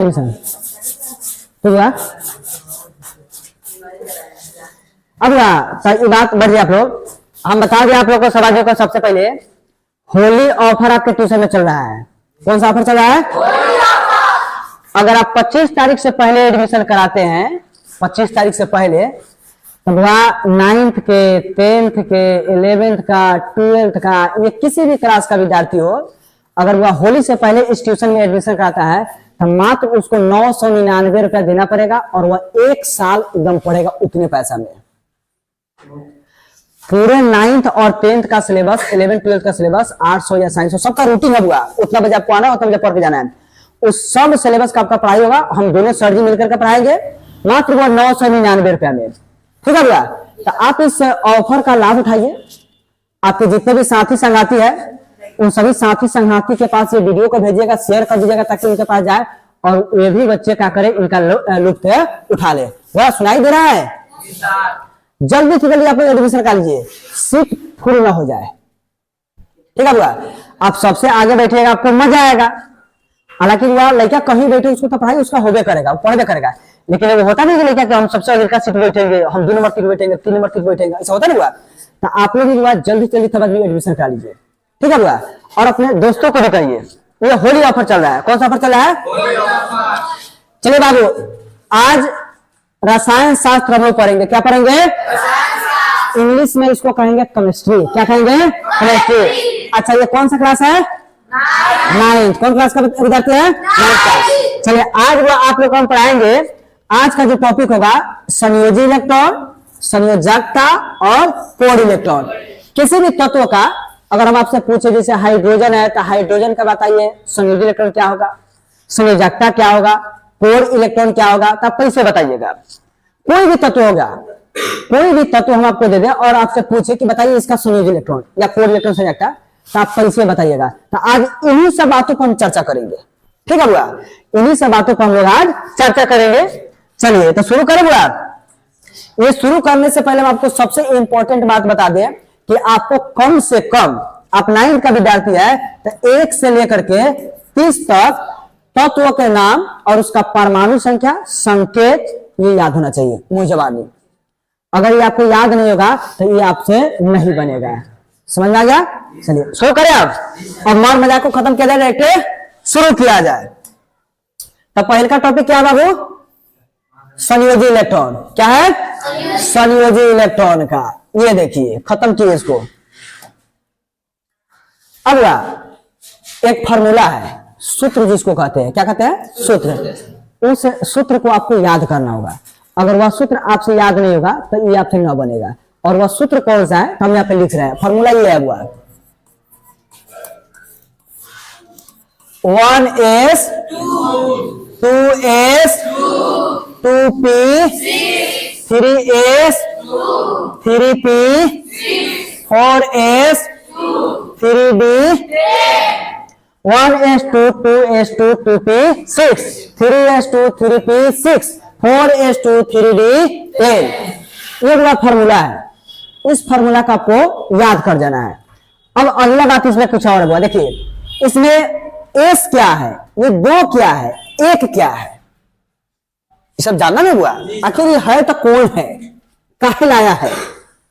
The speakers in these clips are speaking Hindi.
ठीक है। अब बात बढ़ गया आप लोग, हम बता दें आप लोग को सवालों का। सबसे पहले होली ऑफर आपके ट्यूशन में चल रहा है। कौन सा ऑफर चल रहा है? अगर आप 25 तारीख से पहले एडमिशन कराते हैं, 25 तारीख से पहले, तो वह 9th के, 10th के, 11th का, 12th का, ये किसी भी क्लास का विद्यार्थी हो, अगर वह होली से पहले इस ट्यूशन में एडमिशन कराता है तो मात्र उसको 999 रुपया देना पड़ेगा और वह 1 साल एकदम पढ़ेगा उतने पैसा में। पूरे 9th और 10th का सिलेबस, 11th 12th का सिलेबस, 800 या 700 सबका रूटीन है। हुआ उतना बजे आपको आना है, उतना बजे पढ़ के जाना है। उस सब सिलेबस का आपका पढ़ाई होगा, हम दोनों सर जी मिलकर के पढ़ाएंगे मात्र वो 999 रुपया में। ठीक है भैया? तो आप इस ऑफर का लाभ उठाइए। आपके जितने भी साथी संगाती है उन सभी साथी संगाती के पास ये वीडियो को भेजिएगा, शेयर कर दीजिएगा ताकि उनके पास जाए और ये भी बच्चे क्या करें, इनका लुत्फ उठा ले। वह सुनाई दे रहा है? जल्दी से जल्दी आप एडमिशन कर लीजिए, सीट फुल ना हो जाए। ठीक है भैया? आप सबसे आगे बैठिएगा, आपको मजा आएगा। हालांकि वह लड़का कहीं बैठे उसको तो पढ़ाई उसका होबे करेगा, पढ़बे करेगा, लेकिन वो होता नहीं कि लड़का कि हम सबसे आगे का सीट बैठेंगे, हम 2 नंबर सीट बैठेंगे, 3 नंबर सीट बैठेंगे, ऐसा होता नहीं हुआ। तो आप लोग भी जल्दी जल्दी सब आदमी एडमिशन करा लीजिए। ठीक है भैया? और अपने दोस्तों को भी कहिए। ये होली ऑफर चल रहा है। कौन सा ऑफर चल रहा है? चलिए बाबू, आज रसायन शास्त्र हम लोग पढ़ेंगे। क्या पढ़ेंगे? इंग्लिश में इसको कहेंगे केमिस्ट्री। क्या कहेंगे? केमिस्ट्री। अच्छा, ये कौन सा क्लास है? 9th। कौन क्लास का विद्यार्थी है? 9th का। चलिए, आज वो आप लोग को हम पढ़ाएंगे। आज का जो टॉपिक होगा संयोजी इलेक्ट्रॉन, संयोजकता और कोर इलेक्ट्रॉन। किसी भी तत्व का अगर हम आपसे पूछे, जैसे हाइड्रोजन है तो हाइड्रोजन का बताइए, संयोजी इलेक्ट्रॉन क्या होगा, संयोजकता क्या होगा, कोर इलेक्ट्रॉन क्या होगा, तो आप कैसे बताइएगा। कोई भी तत्व होगा, कोई भी तत्व हम आपको दे दें और आपसे पूछे कि बताइए इसका संयोजी इलेक्ट्रॉन या कोर इलेक्ट्रॉन संयोजकता, तो आप कैसे बताइएगा। तो आज इन्हीं सब बातों पर हम चर्चा करेंगे। ठीक है बुआ? इन्हीं सब बातों पर हम लोग आज चर्चा करेंगे। चलिए तो शुरू करें बुआ। ये शुरू करने से पहले हम आपको सबसे इंपॉर्टेंट बात बता दें कि आपको कम से कम, आप 9th का विद्यार्थी है तो 1 से लेकर के 30 तक तत्व के नाम और उसका परमाणु संख्या, संकेत, ये याद होना चाहिए, मुंह जबानी। अगर ये आपको याद नहीं होगा तो ये आपसे नहीं बनेगा। समझ में आ गया? चलिए शुरू करें अब मार मजाक को खत्म किया जाए, डायरेक्ट शुरू किया जाए। तो पहले का टॉपिक क्या है बाबू? संयोजी इलेक्ट्रॉन। क्या है? संयोजी इलेक्ट्रॉन का। ये देखिए, खत्म किए इसको। अब एक फार्मूला है, सूत्र जिसको कहते हैं। क्या कहते हैं? सूत्र। उस सूत्र को आपको याद करना होगा। अगर वह सूत्र आपसे याद नहीं होगा तो ये आपसे न बनेगा। और वह सूत्र कौन सा है हम यहाँ पे लिख रहे हैं। फार्मूला ये है, हुआ 1s 2s 2p 3s 3p 4s 3d 1s2 2s2 2p 6 3s2 3p 6 4s2 3d 10। ये बड़ा फार्मूला है। इस फार्मूला का आपको याद कर जाना है। अब अगला बात इसमें कुछ और हुआ। देखिए, इसमें एस क्या है, ये 2 क्या है, 1 क्या है, ये सब जानना नहीं हुआ। आखिर ये है तो कौन है, काहे लाया है,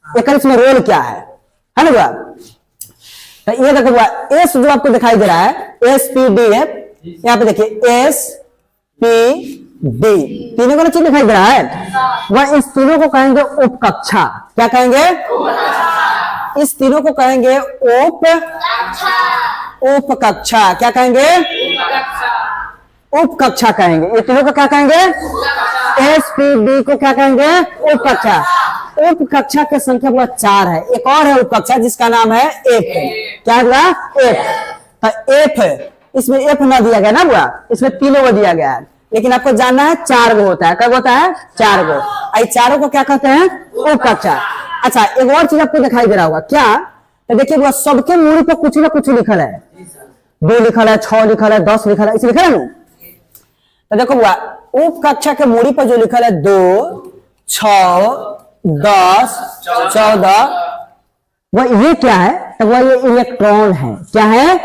एक इसमें रोल क्या है ना हुआ। तो ये देखो हुआ, एस जो आपको दिखाई दे रहा है, एस पी डी एफ, यहाँ पे देखिए एस पी डी, तीनों का चीज दिखाई दे रहा है। वह इस तीनों को कहेंगे उपकक्षा। क्या कहेंगे? इस तीनों को कहेंगे उपकक्षा। क्या कहेंगे? उपकक्षा कहेंगे। ये तीनों को क्या कहेंगे? एस पी डी को क्या कहेंगे? उपकक्षा। उपकक्षा की संख्या बहुत 4 है। एक और है उपकक्षा जिसका नाम है एफ। क्या है? एफ। तो एफ, इसमें एफ ना दिया गया ना बुआ, इसमें तीनों को दिया गया है, लेकिन आपको जानना है 4 गो होता है। कब होता है? 4 गो। आई चारों को क्या कहते हैं? उपकक्षा। अच्छा, एक और चीज आपको दिखाई दे रहा होगा। क्या? तो देखिए वो सबके मूल पर कुछ ना कुछ लिखल है। 2 लिखल है, 6 लिखल है, 10 लिखल है, इसे लिखल है ना। तो देखो बुआ, उपकक्षा के मूड़ी पर जो लिखल है 2, 6, 10, 14, वह ये क्या है? तो वह ये इलेक्ट्रॉन है। क्या है?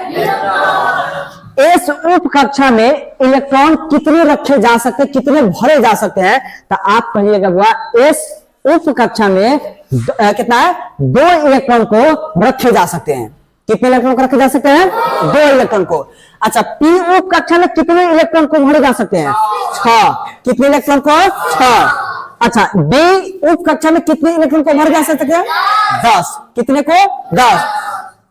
इस उप कक्षा में इलेक्ट्रॉन कितने रखे जा सकते हैं, कितने भरे जा सकते हैं, तो आप कहिएगा हुआ इस उप कक्षा में कितना है, 2 इलेक्ट्रॉन को रखे जा सकते हैं। कितने इलेक्ट्रॉन को रखे जा सकते हैं, 2 इलेक्ट्रॉन को। अच्छा, पी उप कक्षा में कितने इलेक्ट्रॉन को भरे जा सकते हैं, 6। कितने इलेक्ट्रॉन को, 6। अच्छा, डी उप कक्षा में कितने इलेक्ट्रॉन को भरे जा सकते हैं, 10। कितने को, 10।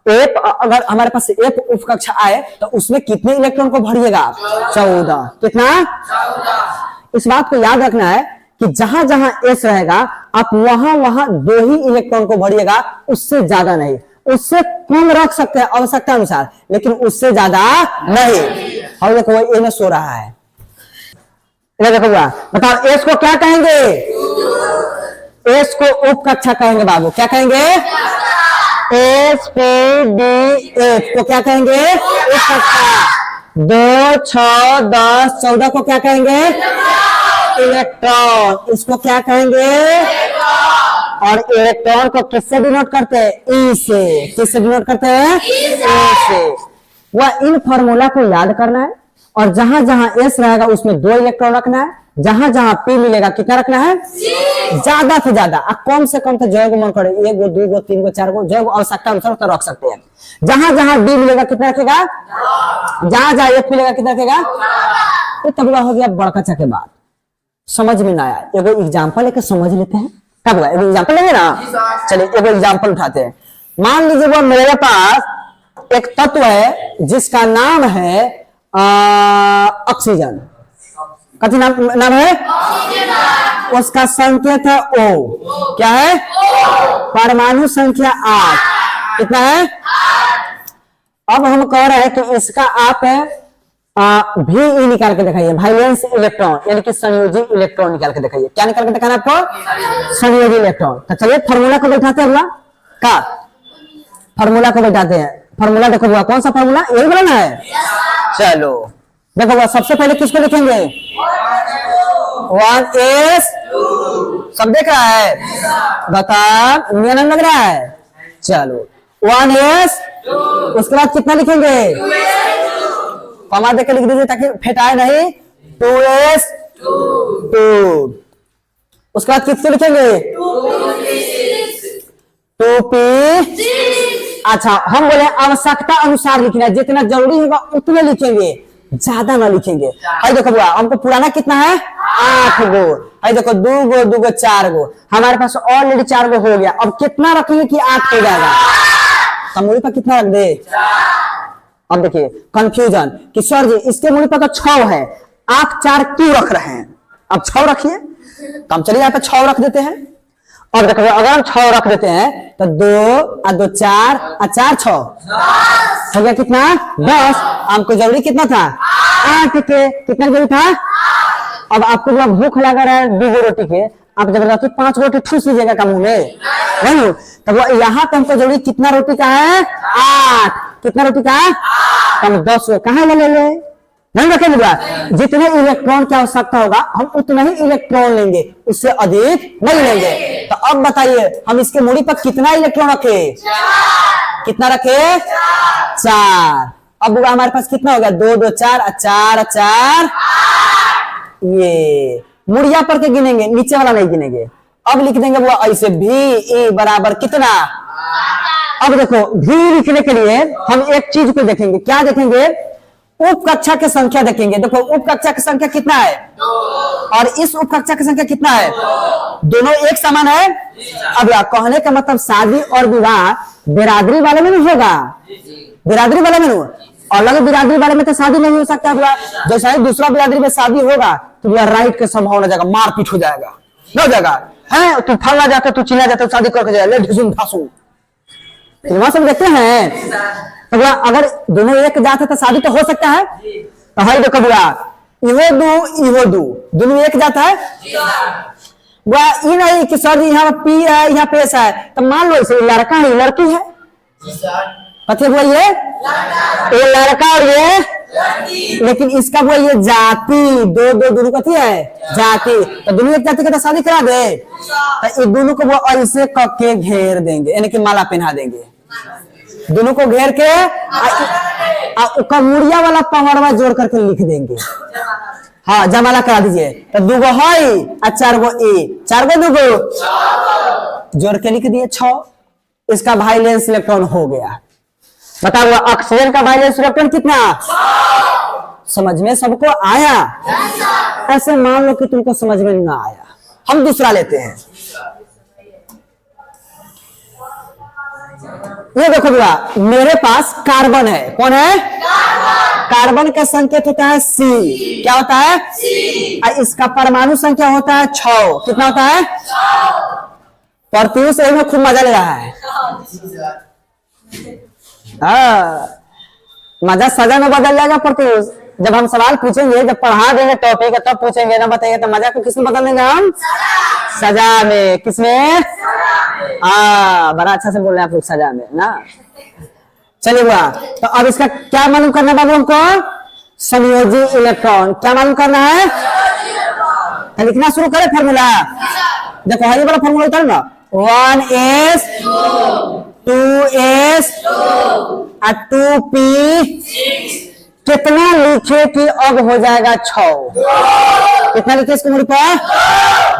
एफ, अगर हमारे पास एफ उप कक्षा आए तो उसमें कितने इलेक्ट्रॉन को भरिएगा, 14। कितना, 14। इस बात को याद रखना है कि जहां जहां एस रहेगा आप वहां वहां 2 ही इलेक्ट्रॉन को भरिएगा, उससे ज्यादा नहीं। उससे कम रख सकते हैं आवश्यकता अनुसार, लेकिन उससे ज्यादा नहीं। और देखो ए में सो रहा है, देखो बताओ एस को क्या कहेंगे, एस को उप कक्षा कहेंगे बाबू, क्या कहेंगे, एस पी डी एफ को क्या कहेंगे, उप कक्षा। 2, 6, 10, 14 को क्या कहेंगे, इलेक्ट्रॉन। इसको क्या कहेंगे, और इलेक्ट्रॉन को किससे डिनोट करते हैं, ई से। किससे डिनोट करते हैं, ई से। वह इन फॉर्मूला को याद करना है, और जहां जहां एस रहेगा उसमें 2 इलेक्ट्रॉन रखना है, जहां जहां पी मिलेगा कितना रखना है, ज्यादा से ज्यादा। कम से कम तो जो मन करे 1 गो 2 गो 3 गो 4 गो, जो आवश्यकता अनुसार तो रख सकते हैं। जहां जहां डी मिलेगा कितना रखेगा, जहां जहां एफ मिलेगा कितना रखेगा। तो तब हो गया बड़का चा के बाद समझ में ना आया, एगो एग्जाम्पल लेके समझ लेते हैं। कब हुआ, एगो एग्जाम्पल लेंगे ना, चलिए एगो एग्जाम्पल उठाते हैं। मान लीजिए वो मेरे पास एक तत्व है जिसका नाम है ऑक्सीजन। कथी नाम है, उसका संकेत है O। क्या है, परमाणु संख्या 8। कितना है, अब हम कह रहे हैं कि इसका आप भी निकाल के दिखाइए, वैलेंस इलेक्ट्रॉन यानी कि संयोजी इलेक्ट्रॉन निकाल के दिखाइए। क्या निकाल के दिखाना आपको, संयोजी इलेक्ट्रॉन। तो चलिए फार्मूला को बैठाते हैं, का फार्मूला को बैठाते हैं। फार्मूला देखो हुआ, कौन सा फार्मूला, यही वाला ना है। चलो देखो हुआ, सबसे पहले किसको लिखेंगे, 1s। सब देख रहा है, बता नियम लग रहा है। चलो 1s, उसके बाद कितना लिखेंगे, कमा देकर लिख दीजिए ताकि फेटाए नहीं। 2s 2। उसके बाद किसको लिखेंगे, 2p। अच्छा, हम बोले आवश्यकता अनुसार लिखना है, जितना जरूरी होगा उतने लिखेंगे, ज्यादा ना लिखेंगे। भाई देखो बुआ, हमको पुराना कितना है, 8 गो। भाई देखो 2 गो 2 गो 4 गो, हमारे पास ऑलरेडी 4 गो हो गया। अब कितना रखेंगे कि 8 हो जाएगा, मूड़ी पर कितना रख दे। अब देखिए कंफ्यूजन कि सर जी इसके मूड़ी पर तो 6 है, आप 4 क्यों रख रहे हैं। अब 6 रखिए, तो हम चलिए यहाँ पे 6 रख देते हैं। और देखो अगर हम 6 रख देते हैं तो 2 और 2 4 और 4 6 हो गया कितना, 10। हमको जरूरी कितना था, 8 के। कितना जरूरी था। अब आपको जब भूख लगा रहा है 2 गो रोटी के, आप जबरदस्ती 5 रोटी ठूस लीजिएगा का मुंह में, नहीं। तो यहाँ पे हमको जरूरी कितना रोटी का है, 8। कितना रोटी का है, हम 10 कहाँ ले ले, नहीं रखेंगे। जितने इलेक्ट्रॉन की आवश्यकता होगा हम उतना ही इलेक्ट्रॉन लेंगे, उससे अधिक नहीं लेंगे। तो अब बताइए हम इसके मूड़ी पर कितना इलेक्ट्रॉन रखे, कितना रखे, 4। अब हमारे पास कितना हो गया, 2 2 4 4 4। ये मुड़िया पर के गिनेंगे, नीचे वाला नहीं गिनेंगे। अब लिख देंगे वो ऐसे, भी बराबर कितना। अब देखो भी लिखने के लिए हम एक चीज को देखेंगे, क्या देखेंगे, उप कक्षा की संख्या देखेंगे। देखो उप कक्षा की संख्या कितना है, और इस उप कक्षा की संख्या कितना है, दोनों एक समान है। अब कहने का मतलब शादी और विवाह बिरादरी वाले में नहीं होगा, बिरादरी वाले में नहीं, अलग बिरादरी वाले में तो शादी नहीं हो सकता। जैसा ही दूसरा बिरादरी में शादी होगा तो राइट के संभावना जाएगा, मारपीट हो जाएगा, न हो जाएगा है। तू फलना जाता, तू चिल्ला जाता, शादी करके जाएगा, सब देखते हैं। तो अगर दोनों एक जात है तो शादी तो हो सकता है। तो है देखो बुआ, इहो दू दोनों एक जात है। वह ये नहीं कि सर यहाँ पी है यहाँ पेश है, तो मान लो इसे लड़का है लड़की है, पता हुआ ये लड़का और ये, लेकिन इसका वो ये जाति, दोनों कथी है, जाति। तो दोनों एक जाति का तो शादी करा दे, तो ये दोनों को वो ऐसे करके घेर देंगे, यानी कि माला पहना देंगे। दोनों को घेर के कमुड़िया वाला पवड़वा जोड़ करके लिख देंगे। हाँ जमाला करा दीजिए। तो दूगो है और 4 गो ए, 4 गो दूगो जोड़ के लिख दिए 6। इसका वाइलेंस इलेक्ट्रॉन हो गया। बताओ ऑक्सीजन का वाइलेंस इलेक्ट्रॉन कितना? समझ में सबको आया? ऐसे मान लो कि तुमको समझ में ना आया, हम दूसरा लेते हैं। ये देखो भैया, मेरे पास कार्बन है। कौन है? कार्बन का संकेत होता है C। क्या होता है? C। इसका परमाणु संख्या होता है 6। कितना होता है? 6। परत्यूष में खूब मजा ले रहा है। मजा सजा में बदल जाएगा परत्यूष। जब हम सवाल पूछेंगे, जब पढ़ा देंगे टॉपिक तब पूछेंगे ना, बताइए तो मजा को किसमें बदल देंगे हम? सजा में। किसमें? बड़ा अच्छा से बोल रहे हैं आप लोग, सजा में ना। चलिए हुआ। तो अब इसका क्या मालूम करना बाबू हमको? संयोजी इलेक्ट्रॉन। क्या मालूम करना है? तो लिखना शुरू करें फॉर्मूला। देखो हरी वाला फॉर्मूला उतर ना, 1s 2s 2p। कितना लिखे कि अब हो जाएगा 6? कितना लिखे इसको मुड़ी पर?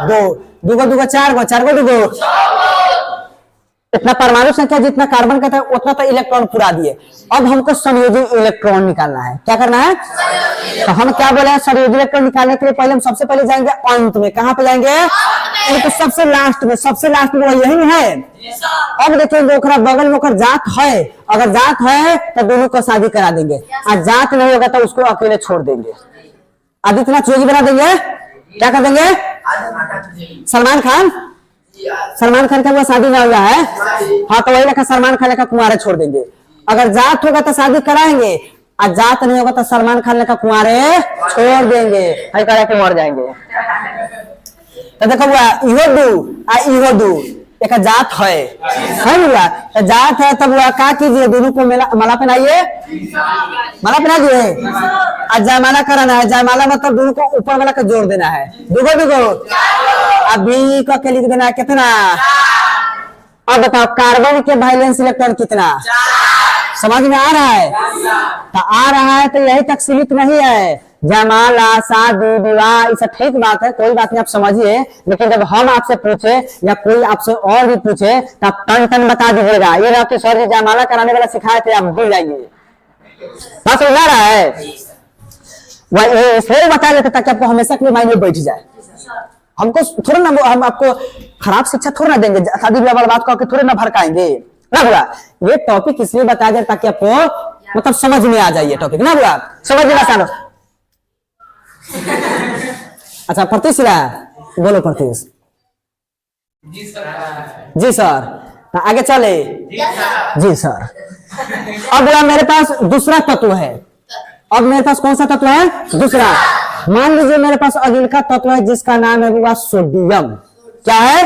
2। 2 को 2 को 4 को 4 को 2 को। इतना परमाणु संख्या जितना कार्बन का था उतना तो इलेक्ट्रॉन पूरा दिए। अब हमको संयोजी इलेक्ट्रॉन निकालना है। क्या करना है? तो हम क्या बोले हैं? संयोजी इलेक्ट्रॉन निकालने के लिए पहले हम सबसे पहले जाएंगे अंत में। कहां पे जाएंगे? तो सबसे लास्ट में। सबसे लास्ट में यही है। अब देखिए ओकरा बगल में ओकर जात है, अगर जात है तो दोनों को शादी करा देंगे, और जात नहीं होगा तो उसको अकेले छोड़ देंगे। आदित्यनाथ जोगी बना देंगे। क्या कर देंगे? सलमान खान। सलमान खान का वो शादी ना हुआ है। हाँ तो वही लेखा सलमान खान लेखा कुंवारे छोड़ देंगे। अगर जात होगा तो शादी कराएंगे, और जात नहीं होगा तो सलमान खान लेखा कुंवारे छोड़ देंगे, करा के मर जाएंगे। तो देखो इहो दू एक जात है ना? तो जात है तब वह क्या कीजिए, दोनों को माला पहनाइए। माला पहना दिए और जयमाला कराना है। जयमाला मतलब दोनों को ऊपर वाला का जोड़ देना है। दुगो अभी को के लिख देना है। कितना? अब बताओ कार्बन के वाइलेंस इलेक्ट्रॉन कितना? समझ में आ रहा है? तो आ रहा है तो यही तक सीमित नहीं है। जयमाला, शादी, विवाह, ये सब ठीक बात है, कोई बात नहीं, आप समझिए। लेकिन जब हम आपसे पूछे या कोई आपसे और भी पूछे तो आप टन टन बता दीजिएगा। ये रहा कि सर जी जयमाला कराने वाला सिखाए थे, आप भूल जाइए। बात समझ आ रहा है? वह इसलिए बता देते ताकि आपको हमेशा के लिए माइंड में बैठ जाए। हमको थोड़ा ना, हम आपको खराब शिक्षा थोड़ा ना देंगे, शादी विवाह वाली बात को थोड़े ना भड़काएंगे ना। बुआ ये टॉपिक इसलिए बता दे ताकि आपको मतलब समझ में आ जाइए टॉपिक ना। बुआ समझ में आसान। अच्छा प्रतीश बोलो। प्रतीश जी सर। आगे चले। जी सर। अब मेरे पास दूसरा तत्व है। अब मेरे पास कौन सा तत्व है? दूसरा। मान लीजिए मेरे पास अगले का तत्व है जिसका नाम है वो सोडियम। क्या है?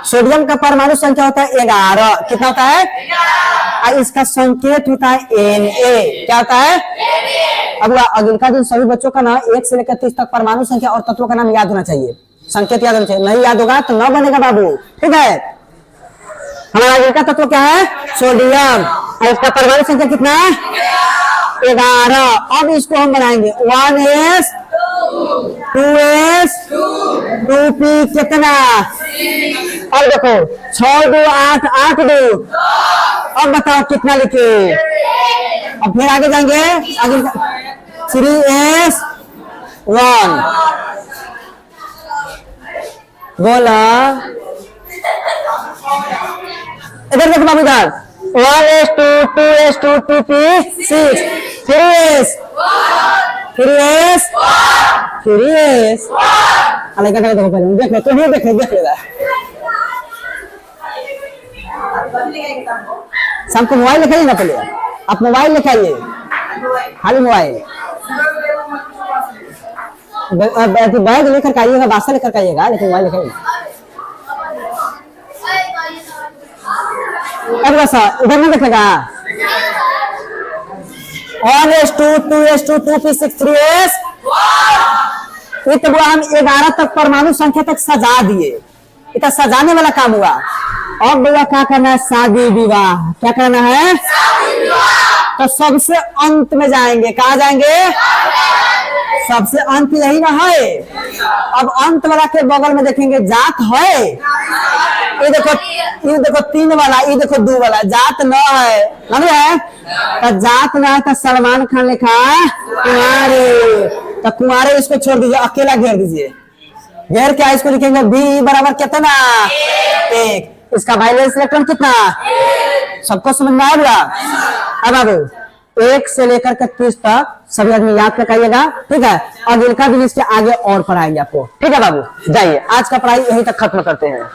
सोडियम का परमाणु संख्या होता है 11। कितना होता है? और इसका संकेत होता है Na। क्या होता है? अब अगले का दिन सभी बच्चों का नाम 1 से लेकर 30 तक परमाणु संख्या और तत्वों का नाम याद होना चाहिए, संकेत याद होना चाहिए। नहीं याद होगा तो न बनेगा बाबू, ठीक है? हमारा अगले का तत्व क्या है? सोडियम। और इसका परमाणु संख्या कितना है? 11। अब इसको हम बनाएंगे 1s 2s 2p। कितना? अब देखो 6 2 8 8 2। अब बताओ कितना लिखे? अब फिर आगे जाएंगे। आगे 3s 1। बोला इधर देखो बाबू, इधर 1s 2 2s 2 2p 6 3s 3s। अलग अलग देखो पहले, देख लो तो नहीं देख लेगा। शाम को मोबाइल लिखाइए ना, पहले आप मोबाइल लिखाइए, खाली मोबाइल। बैग लेकर आइएगा, बासा लेकर आइएगा, लेकिन मोबाइल लिखाइए। इधर नहीं देखेगा। 1s 2 2s 2 2p 6 3s। तो हम 11 तक परमाणु संख्या तक सजा दिए। इतना सजाने वाला काम हुआ। अब भैया क्या करना है, शादी विवाह। क्या करना है, तो सबसे अंत में जाएंगे। कहा जाएंगे, सबसे अंत यही ना है। अब अंत वाला के बगल में देखेंगे जात है, ये देखो 3 वाला, ये देखो 2 वाला, जात न है, समझ है। तो जात ना है तो सलमान खान लिखा है कुंवारे, तो कुंवारे इसको छोड़ दीजिए, अकेला घेर दीजिए। घेर क्या, इसको लिखेंगे बी बराबर कितना, 1। इसका वायलेंस इलेक्ट्रॉन कितना, सबको समझ में आएगा। अब बाबू 1 से लेकर के 30 तक सभी आदमी याद रखिएगा, ठीक है। और इनका भी लिस्ट आगे और पढ़ाएंगे आपको, ठीक है बाबू। जाइए, आज का पढ़ाई यहीं तक खत्म करते हैं।